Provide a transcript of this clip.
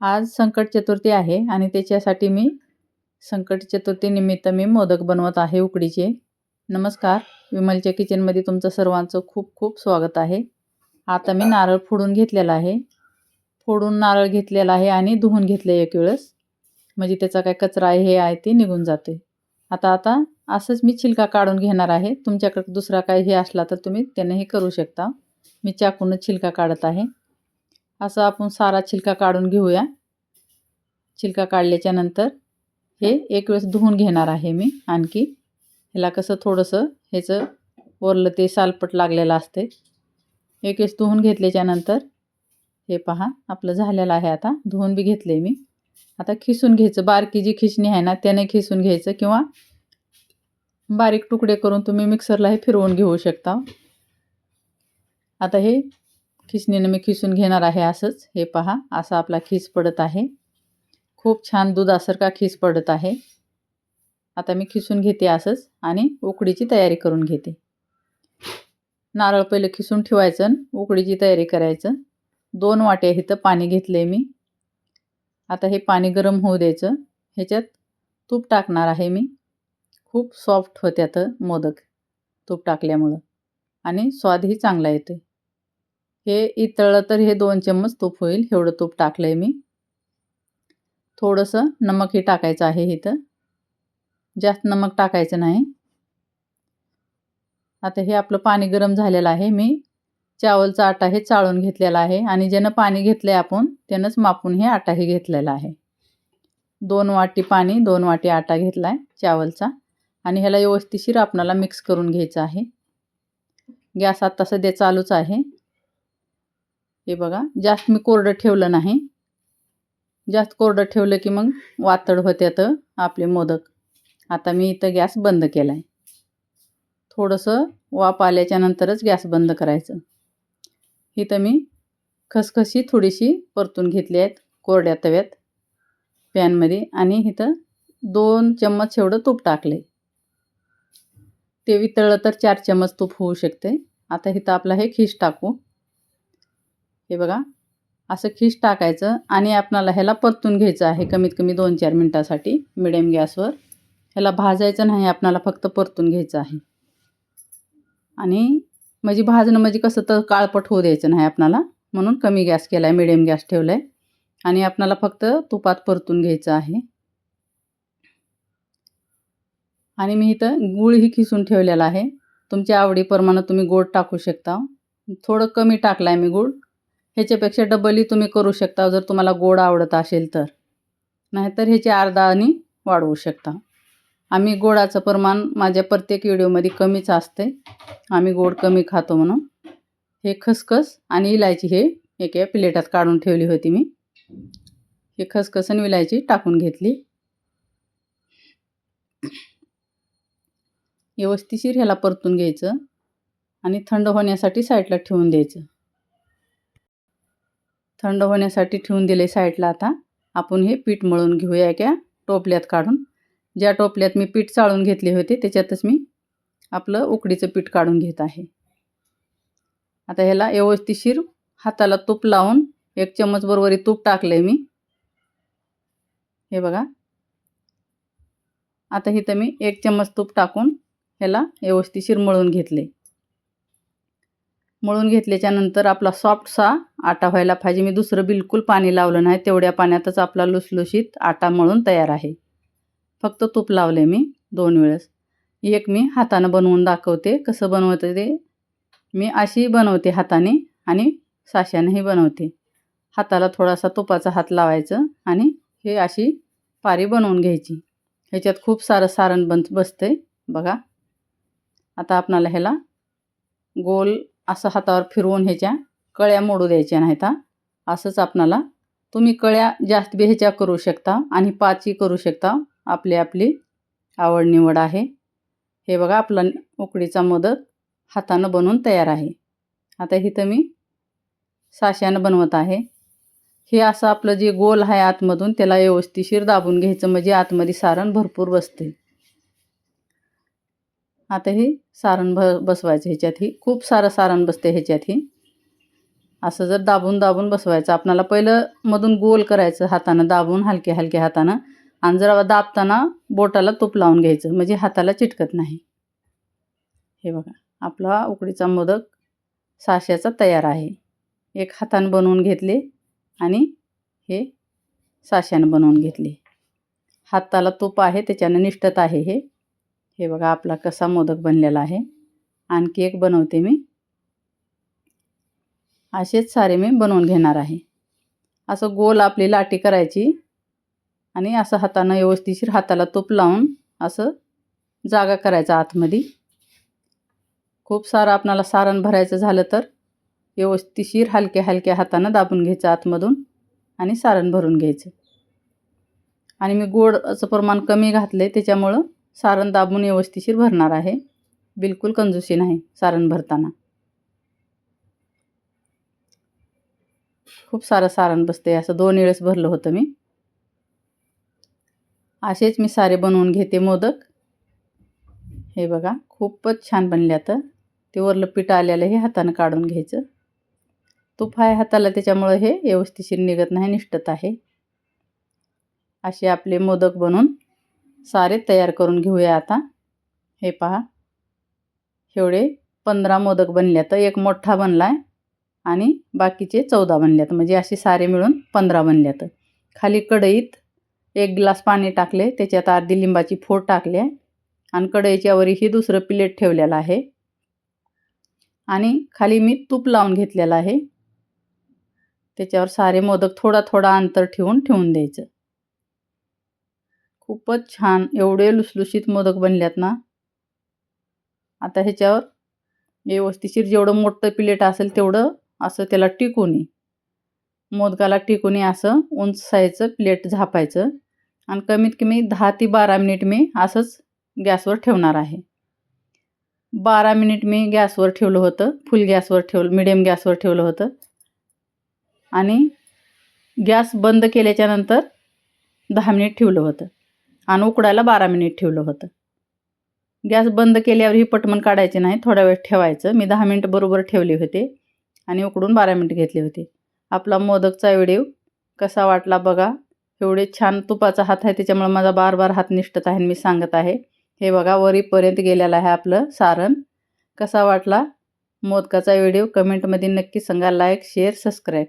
आज संकट चतुर्थी आहे आणि त्याच्यासाठी मी संकट चतुर्थीनिमित्त मी मोदक बनवत आहे उकडीचे. नमस्कार, विमलच्या किचनमध्ये तुमचं सर्वांचं खूप खूप स्वागत आहे. आता मी नारळ फोडून घेतलेला आहे. नारळ घेतलेला आहे आणि धुवून घेतले एक वेळेस, म्हणजे त्याचा काय कचरा आहे हे आहे ते निघून जाते. आता असंच मी छिलका काढून घेणार आहे. तुमच्याकडे दुसरा काही हे असला तर तुम्ही त्यानेही करू शकता. मी चाकूनच छिलका काढत आहे. असं आपण सारा छिलका काढून घेऊया. छिलका काढल्याच्या नंतर हे एक वेळेस धुवून घेणार आहे मी. आणखी ह्याला कसं थोडंसं ह्याचं वरलं ते सालपट लागलेलं असते. एक वेळेस धुवून घेतल्याच्या नंतर हे पहा आपलं झालेलं आहे. आता धुवून बी घेतले मी. आता खिसून घ्यायचं. बारकी जी खिसणी आहे ना त्याने खिसून घ्यायचं, किंवा बारीक तुकडे करून तुम्ही मिक्सरला हे फिरवून घेऊ शकता. आता हे खिसणीनं मी खिसून घेणार आहे. असंच हे पहा, असा आपला खिस पडत आहे. खूप छान दुधासारखा खिस पडत आहे. आता मी खिसून घेते असंच आणि उकडीची तयारी करून घेते. नारळ पहिले खिसून ठेवायचं, उकडीची तयारी करायचं. 2 वाट्या इथं पाणी घेतले मी. आता हे पाणी गरम होऊ द्यायचं. ह्याच्यात तूप टाकणार आहे मी. खूप सॉफ्ट होत्यात मोदक तूप टाकल्यामुळं, आणि स्वादही चांगला येतो. हे इतळलं तर हे 2 चम्मच तूप होईल, एवढं तूप टाकलंय मी. थोडंसं नमकही टाकायचं आहे इथं, जास्त नमक टाकायचं नाही. आता हे आपलं पाणी गरम झालेलं आहे. मी चावलचा आटा हे चाळून घेतलेला आहे, आणि ज्यानं पाणी घेतलंय आपण त्यानंच मापून हे आटाही घेतलेला आहे. 2 वाटी पाणी 2 वाटी आटा घेतलाय चावलचा, आणि ह्याला व्यवस्थिशीर आपल्याला मिक्स करून घ्यायचं आहे. गॅस आता सध्या चालूच आहे. हे बघा, जास्त मी कोरडं ठेवलं नाही. जास्त कोरडं ठेवलं की मग वातड होत्यात आपले मोदक. आता मी इथं गॅस बंद केलाय. थोडंसं वाफ आल्याच्या नंतरच गॅस बंद करायचं. इथं मी खसखशी थोडीशी परतून घेतली आहेत कोरड्या तव्यात पॅनमध्ये, आणि इथं 2 चम्मच एवढं तूप टाकले. ते वितळलं तर 4 चम्मच तूप होऊ शकते. आता इथं आपला हे खीस टाकू. हे बघा, असं खीस टाकायचं आणि आपल्याला ह्याला परतून घ्यायचं आहे कमीत कमी 2-4 मिनिटासाठी मिडियम गॅसवर. ह्याला भाजायचं नाही, आपल्याला फक्त परतून घ्यायचं आहे. आणि म्हणजे भाजणं म्हणजे कसं तर काळपट होऊ द्यायचं नाही आपल्याला, म्हणून कमी गॅस केलाय, मिडियम गॅस ठेवलाय. आणि आपल्याला फक्त तुपात परतून घ्यायचं आहे. आणि मी इथं गूळही खिसून ठेवलेला आहे. तुमच्या आवडीप्रमाणे तुम्ही गोड टाकू शकता. थोडं कमी टाकलाय मी गूळ. ह्याच्यापेक्षा डबलही तुम्ही करू शकता जर तुम्हाला गोड आवडत असेल तर, नाहीतर ह्याचे अर्धानी वाढवू शकता. आम्ही गोडाचं प्रमाण माझ्या प्रत्येक व्हिडिओमध्ये कमीच असते. आम्ही गोड कमी खातो म्हणून. हे खसखस आणि इलायची हे एका प्लेटात काढून ठेवली होती मी. हे खसखस आणि इलायची टाकून घेतली. व्यवस्थिशीर ह्याला परतून घ्यायचं आणि थंड होण्यासाठी साईडला ठेवून द्यायचं. थंड होण्यासाठी ठेवून दिले साईडला. आता आपण हे पीठ मळून घेऊया एका टोपल्यात काढून. ज्या टोपल्यात मी पीठ चाळून घेतले होते त्याच्यातच मी आपलं उकडीचं पीठ काढून घेत आहे. आता ह्याला व्यवस्थिशीर हाताला तूप लावून 1 चम्मच बरोबर तूप टाकलंय मी. हे बघा, आता इथं मी 1 चम्मच तूप टाकून ह्याला व्यवस्थिशीर मळून घेतले. मळून घेतल्याच्या नंतर आपला सॉफ्टसा आटा व्हायला पाहिजे. मी दुसरं बिलकुल पाणी लावलं नाही. तेवढ्या पाण्यातच आपला लुसलुशीत आटा मळून तयार आहे. फक्त तूप लावले मी 2 वेळेस. एक मी हातानं बनवून दाखवते कसं बनवते ते. मी अशी बनवते हाताने आणि साच्यानेही बनवते. हाताला थोडासा तुपाचा हात लावायचं आणि हे अशी पारी बनवून घ्यायची. ह्याच्यात खूप सारं सारण बसते बघा. आता आपणाला ह्याला गोल असं हातावर फिरवून ह्याच्या कळ्या मोडू द्यायच्या नाहीत. असंच आपणाला, तुम्ही कळ्या जास्त बी ह्याच्या करू शकता आणि 5ही करू शकता. आपली आवड निवड आहे. हे बघा, आपला उकडीचा मोदक हातानं बनवून तयार आहे. आता इथं मी साच्यानं बनवत आहे. हे असं आपलं जे गोल आहे आतमधून त्याला व्यवस्थिशीर दाबून घ्यायचं, म्हणजे आतमध्ये सारण भरपूर बसते. आता हे सारण बसवायचं. ह्याच्यातही खूप सारं सारण बसते ह्याच्यातही. असं जर दाबून दाबून बसवायचं. आपल्याला पहिलं मधून गोल करायचं हातानं दाबून हलक्या हलक्या हातानं, आणि जर दाबताना बोटाला तूप लावून घ्यायचं म्हणजे हाताला चिटकत नाही. हे बघा, आपला उकडीचा मोदक साच्याचा तयार आहे. एक हातानं बनवून घेतले आणि हे साच्यानं बनवून घेतले. हाताला तूप आहे त्याच्यानं निष्ठत आहे हे. हे बघा आपला कसा मोदक बनलेला आहे. आणखी एक बनवते मी. असेच सारे मी बनवून घेणार आहे. असं गोल आपली लाटी करायची आणि असं हातानं व्यवस्थिशीर हाताला तूप लावून असं जागा करायचा आतमध्ये. खूप सारं आपल्याला सारण भरायचं झालं तर व्यवस्थिशीर हलक्या हलक्या हातानं दाबून घ्यायचं आतमधून आणि सारण भरून घ्यायचं. आणि मी गोडाचं प्रमाण कमी घातलं आहे त्याच्यामुळं सारण दाबून व्यवस्थिशीर भरणार आहे. बिलकुल कंजूसी नाही सारण भरताना. खूप सारं सारण बसते. असं 2 वेळेस भरलं होतं मी. असेच मी सारे बनवून घेते मोदक. हे बघा खूपच छान बनले. आता ते वरलं पीठ आलेलं हे हातानं काढून घ्यायचं. तूप आहे हाताला त्याच्यामुळं हे व्यवस्थिशीर निघत नाही, निष्ठत आहे. असे आपले मोदक बनवून सारे तयार करून घेऊया आता. हे पहा, एवढे 15 मोदक बनल्यात. एक मोठा बनलाय आणि बाकीचे 14 बनल्यात. म्हणजे असे सारे मिळून 15 बनल्यात. खाली कढईत 1 ग्लास पाणी टाकले, त्याच्यात अर्धी लिंबाची फोड टाकली आणि कढईच्या वर ही दुसरं प्लेट ठेवलेलं आहे आणि खाली मी तूप लावून घेतलेलं आहे. त्याच्यावर सारे मोदक थोडा थोडा अंतर ठेवून द्यायचं. खूपच छान एवढे लुसलुशीत मोदक बनल्यात ना. आता ह्याच्यावर व्यवस्थिशीर जेवढं मोठं प्लेट असेल तेवढं असं त्याला टिकून मोदकाला टिकून असं उंच साईजचं प्लेट झापायचं आणि कमीत कमी 10 ते 12 मिनिट मी असंच गॅसवर ठेवणार आहे. 12 मिनिट मी गॅसवर ठेवलं होतं. फुल गॅसवर ठेवलं, मिडियम गॅसवर ठेवलं होतं आणि गॅस बंद केल्याच्यानंतर 10 मिनिट ठेवलं होतं आणि उकडायला 12 मिनिट ठेवलं होतं. गॅस बंद केल्यावर ही पटमन काढायचे नाही, थोडा वेळ ठेवायचं. मी 10 मिनिट बरोबर ठेवले होते आणि उकडून 12 मिनिट घेतले होते. आपला मोदकचा व्हिडिओ कसा वाटला बघा. एवढे छान तुपाचा हात आहे त्याच्यामुळे माझा बार बार हात निष्ठत आहे. मी सांगत आहे. हे बघा वरीपर्यंत गेलेलं आहे आपलं सारण. कसा वाटला मोदकाचा व्हिडिओ कमेंटमध्ये नक्की सांगा. Like, share, subscribe.